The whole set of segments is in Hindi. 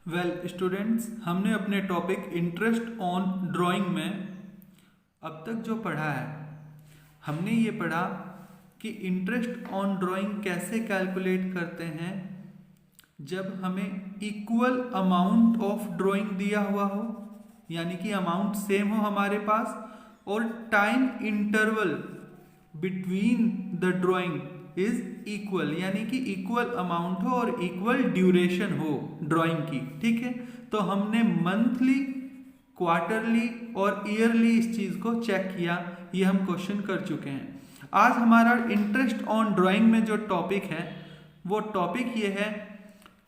वेल स्टूडेंट्स, हमने अपने टॉपिक इंटरेस्ट ऑन ड्राइंग में अब तक जो पढ़ा है, हमने ये पढ़ा कि इंटरेस्ट ऑन ड्राइंग कैसे कैलकुलेट करते हैं जब हमें इक्वल अमाउंट ऑफ ड्राइंग दिया हुआ हो, यानी कि अमाउंट सेम हो हमारे पास और time interval between the drawing is equal, यानी कि इक्वल अमाउंट हो और इक्वल ड्यूरेशन हो ड्राइंग की। ठीक है, तो हमने मंथली, क्वार्टरली और ईयरली इस चीज को चेक किया, ये हम क्वेश्चन कर चुके हैं। आज हमारा इंटरेस्ट ऑन ड्राइंग में जो टॉपिक है वो टॉपिक ये है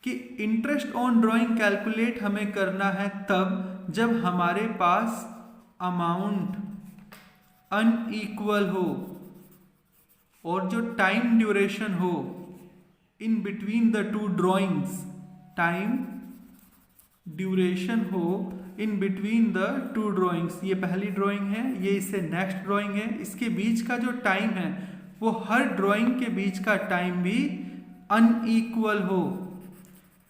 कि इंटरेस्ट ऑन ड्राइंग कैलकुलेट हमें करना है तब जब हमारे पास अमाउंट अनइक्वल हो और जो टाइम ड्यूरेशन हो in between the two drawings, time duration हो in between the two drawings. ये पहली ड्राइंग है, ये इससे नेक्स्ट ड्राइंग है, इसके बीच का जो टाइम है वो हर ड्राइंग के बीच का टाइम भी अनइक्वल हो,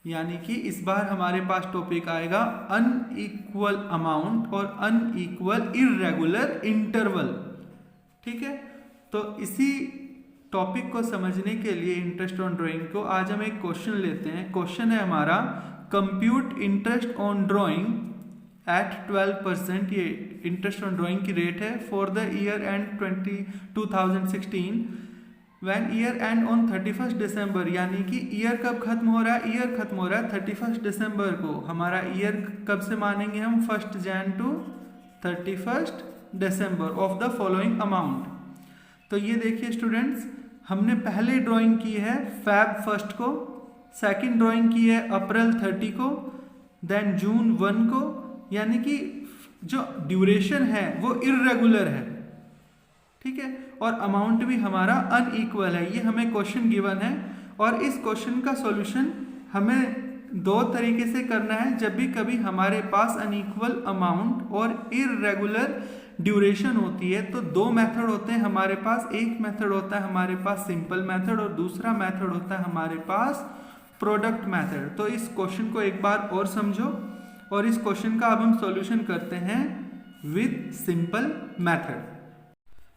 यानी कि इस बार हमारे पास टॉपिक आएगा अनइक्वल अमाउंट और अनइक्वल इररेगुलर इंटरवल। ठीक है, तो इसी टॉपिक को समझने के लिए इंटरेस्ट ऑन ड्राइंग को आज हम एक क्वेश्चन लेते हैं। क्वेश्चन है हमारा, compute interest on drawing at 12%। ये इंटरेस्ट ऑन ड्राइंग की रेट है for the year end 2016 when year end on 31 December, यानी कि ईयर कब खत्म हो रहा है, ईयर खत्म हो रहा है 31 दिसंबर को। हमारा ईयर कब से मानेंगे हम, 1 January to 31 December of the following amount. तो ये देखिए स्टूडेंट्स, हमने पहले ड्राइंग की है Feb 1 को, सेकंड ड्राइंग की है अप्रैल 30 को, देन जून 1 को, यानी कि जो ड्यूरेशन है वो इररेगुलर है। ठीक है, और अमाउंट भी हमारा अनइक्वल है। ये हमें क्वेश्चन गिवन है और इस क्वेश्चन का सॉल्यूशन हमें दो तरीके से करना है। जब भी कभी हमारे पास अनइक्वल अमाउंट और इररेगुलर ड्यूरेशन होती है तो दो मेथड होते हैं हमारे पास। एक मेथड होता है हमारे पास सिंपल मेथड और दूसरा मेथड होता है हमारे पास प्रोडक्ट मेथड। तो इस क्वेश्चन को एक बार और समझो और इस क्वेश्चन का अब हम सॉल्यूशन करते हैं विद सिंपल मेथड।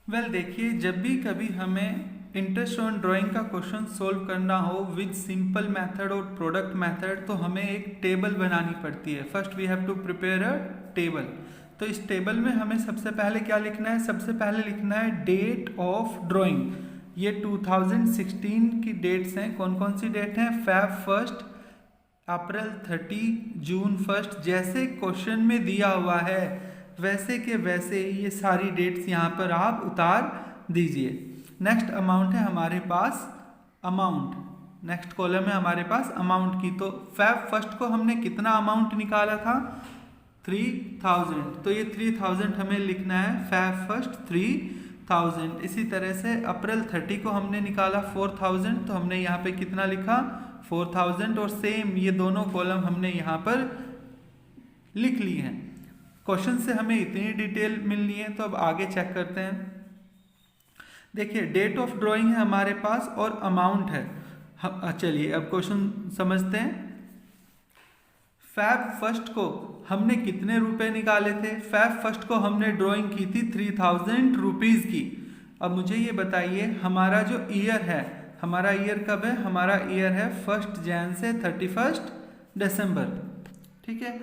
वेल देखिए, जब भी कभी हमें इंटरेस्ट ऑन ड्राइंग का क्वेश्चन सोल्व करना हो विद सिंपल मेथड और प्रोडक्ट मेथड तो हमें एक टेबल बनानी पड़ती है। First we have to prepare a table. तो इस टेबल में हमें सबसे पहले क्या लिखना है, सबसे पहले लिखना है डेट ऑफ ड्राइंग। ये 2016 की डेट्स हैं। कौन कौन सी डेट हैं, Feb 1, अप्रैल 30, जून 1। जैसे क्वेश्चन में दिया हुआ है वैसे के वैसे ये सारी डेट्स यहाँ पर आप उतार दीजिए। नेक्स्ट अमाउंट है हमारे पास अमाउंट, नेक्स्ट कॉलम है हमारे पास अमाउंट की। तो Feb 1 को हमने कितना अमाउंट निकाला था, 3000। तो ये 3000 हमें लिखना है Feb 1 3000। इसी तरह से अप्रैल 30 को हमने निकाला 4000, तो हमने यहाँ पे कितना लिखा 4000 और सेम ये दोनों कॉलम हमने यहाँ पर लिख लिए हैं। क्वेश्चन से हमें इतनी डिटेल मिलनी है, तो अब आगे चेक करते हैं। देखिए, डेट ऑफ ड्राइंग है हमारे पास और अमाउंट है। चलिए अब क्वेश्चन समझते हैं। Feb 1 को हमने कितने रुपए निकाले थे, Feb 1 को हमने ड्राइंग की थी 3000 रुपीज की। अब मुझे ये बताइए हमारा जो ईयर है, हमारा ईयर कब है, हमारा ईयर है 1 जनवरी से 31 दिसंबर। ठीक है,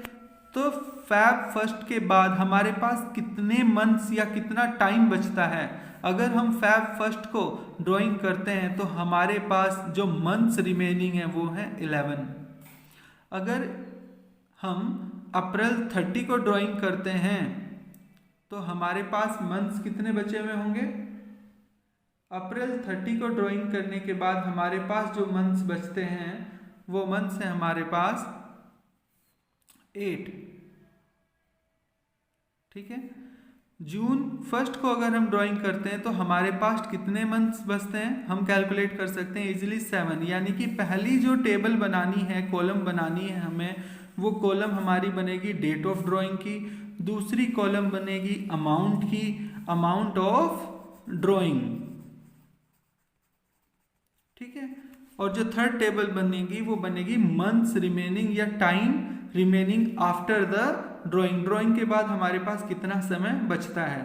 तो Feb 1 के बाद हमारे पास कितने मंथ्स या कितना टाइम बचता है। अगर हम Feb 1 को ड्राइंग करते हैं तो हमारे पास जो मंथ्स रिमेनिंग है वो है 11। अगर हम अप्रैल 30 को ड्राइंग करते हैं तो हमारे पास मंथ्स कितने बचे हुए होंगे। अप्रैल 30 को ड्राइंग करने के बाद हमारे पास जो मंथ्स बचते हैं वो मंथ्स हैं हमारे पास 8। ठीक है, जून 1 को अगर हम ड्राइंग करते हैं तो हमारे पास कितने मंथ्स बचते हैं, हम कैलकुलेट कर सकते हैं इजीली 7। यानी कि पहली जो टेबल बनानी है, कॉलम बनानी है हमें, वो कॉलम हमारी बनेगी डेट ऑफ ड्राइंग की, दूसरी कॉलम बनेगी अमाउंट की, अमाउंट ऑफ ड्राइंग। ठीक है, और जो थर्ड टेबल बनेगी वो बनेगी मंथ्स रिमेनिंग या time remaining after the drawing. Drawing के बाद हमारे पास कितना समय बचता है।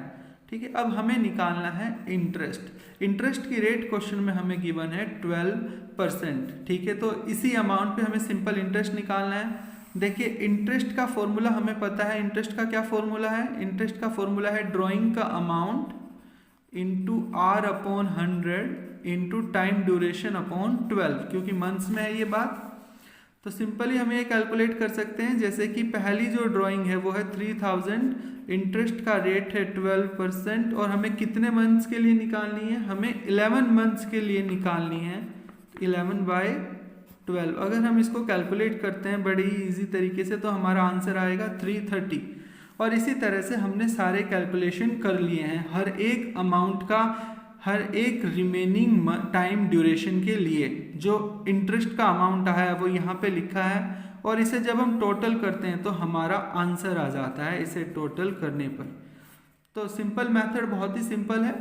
ठीक है, अब हमें निकालना है इंटरेस्ट। इंटरेस्ट की रेट क्वेश्चन में हमें गिवन है 12%। ठीक है, तो इसी अमाउंट पे हमें सिंपल इंटरेस्ट निकालना है। देखिए इंटरेस्ट का फॉर्मूला हमें पता है। इंटरेस्ट का क्या फॉर्मूला है? इंटरेस्ट का फॉर्मूला है ड्राइंग का amount into R upon 100 into time duration upon 12, क्योंकि मंथ्स में है ये बात। तो सिंपली हमें ये कैलकुलेट कर सकते हैं। जैसे कि पहली जो ड्राइंग है वो है 3000, इंटरेस्ट का रेट है 12% और हमें कितने मंथ्स के लिए निकालनी है? हमें 11 मंथ्स के लिए निकालनी है। 11/12 अगर हम इसको कैलकुलेट करते हैं बड़ी इजी तरीके से तो हमारा आंसर आएगा 330। और इसी तरह से हमने सारे कैलकुलेशन कर लिए हैं हर एक अमाउंट का, हर एक रिमेनिंग टाइम ड्यूरेशन के लिए। जो इंटरेस्ट का अमाउंट आया है वो यहाँ पे लिखा है और इसे जब हम टोटल करते हैं तो हमारा आंसर आ जाता है इसे टोटल करने पर। तो सिंपल मेथड बहुत ही सिंपल है,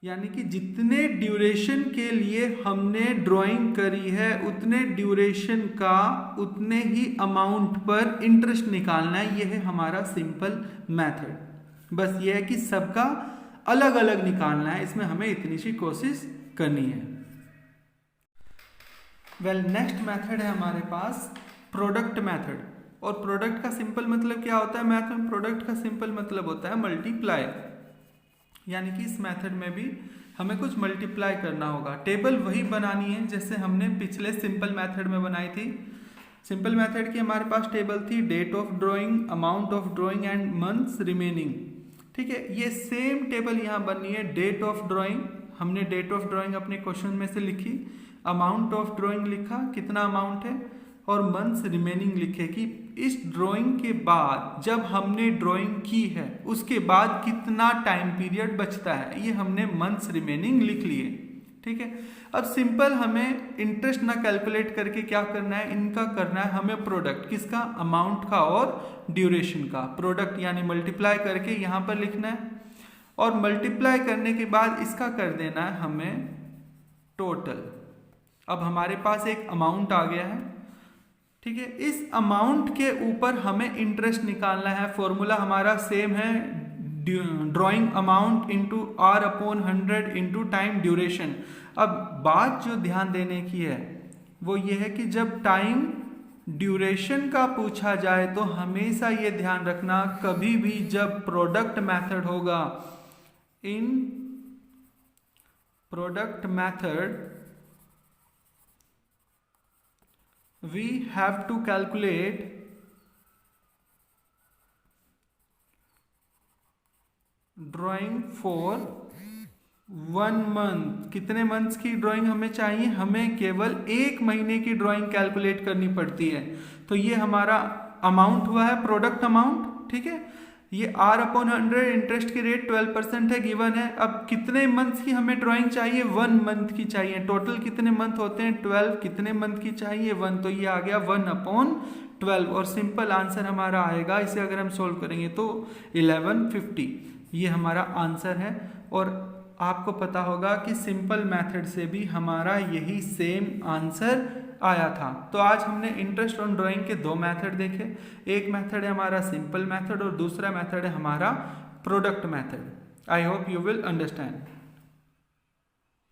यानी कि जितने ड्यूरेशन के लिए हमने ड्राइंग करी है उतने ड्यूरेशन का उतने ही अमाउंट पर इंटरेस्ट निकालना है। यह है हमारा सिंपल मेथड। बस यह है कि सबका अलग अलग निकालना है, इसमें हमें इतनी सी कोशिश करनी है। नेक्स्ट मेथड है हमारे पास प्रोडक्ट मेथड। और प्रोडक्ट का सिंपल मतलब क्या होता है? मैथ में प्रोडक्ट का सिंपल मतलब होता है मल्टीप्लाई, यानी कि इस मेथड में भी हमें कुछ मल्टीप्लाई करना होगा। टेबल वही बनानी है जैसे हमने पिछले सिंपल मेथड में बनाई थी। सिंपल मेथड की हमारे पास टेबल थी date of drawing, amount of drawing and months remaining. ठीक है, ये सेम टेबल यहाँ बननी है। डेट ऑफ ड्राइंग, हमने डेट ऑफ ड्राइंग अपने क्वेश्चन में से लिखी, अमाउंट ऑफ ड्राइंग लिखा कितना अमाउंट है, और मंथ्स रिमेनिंग लिखे कि इस ड्राइंग के बाद जब हमने ड्राइंग की है उसके बाद कितना टाइम पीरियड बचता है, ये हमने मंथ्स रिमेनिंग लिख लिए। ठीक है, अब सिंपल हमें इंटरेस्ट ना कैलकुलेट करके क्या करना है, इनका करना है हमें प्रोडक्ट। किसका? अमाउंट का और ड्यूरेशन का प्रोडक्ट, यानी मल्टीप्लाई करके यहाँ पर लिखना है और मल्टीप्लाई करने के बाद इसका कर देना है हमें टोटल। अब हमारे पास एक अमाउंट आ गया है। ठीक है, इस अमाउंट के ऊपर हमें इंटरेस्ट निकालना है। फॉर्मूला हमारा सेम है, drawing amount into R upon 100 into time duration. अब बात जो ध्यान देने की है वो ये है कि जब टाइम ड्यूरेशन का पूछा जाए तो हमेशा ये ध्यान रखना, कभी भी जब प्रोडक्ट मेथड होगा, in product method we have to calculate drawing for 1 month। कितने मंथ्स की ड्राइंग हमें चाहिए? हमें केवल 1 महीने की ड्राइंग कैलकुलेट करनी पड़ती है। तो ये हमारा अमाउंट हुआ है प्रोडक्ट अमाउंट। ठीक है, ये R अपॉन 100, इंटरेस्ट की रेट 12% है, गिवन है। अब कितने मंथ्स की हमें ड्राइंग चाहिए? 1 मंथ की चाहिए। टोटल कितने मंथ होते हैं? 12। कितने मंथ की चाहिए? 1। तो ये आ गया 1 अपॉन 12 और सिंपल आंसर हमारा आएगा, इसे अगर हम सोल्व करेंगे तो 1150। ये हमारा आंसर है। और आपको पता होगा कि सिंपल मेथड से भी हमारा यही सेम आंसर आया था। तो आज हमने इंटरेस्ट ऑन ड्राइंग के 2 मेथड देखे। एक मेथड है हमारा सिंपल मेथड और दूसरा मेथड है हमारा product method. I hope you will understand.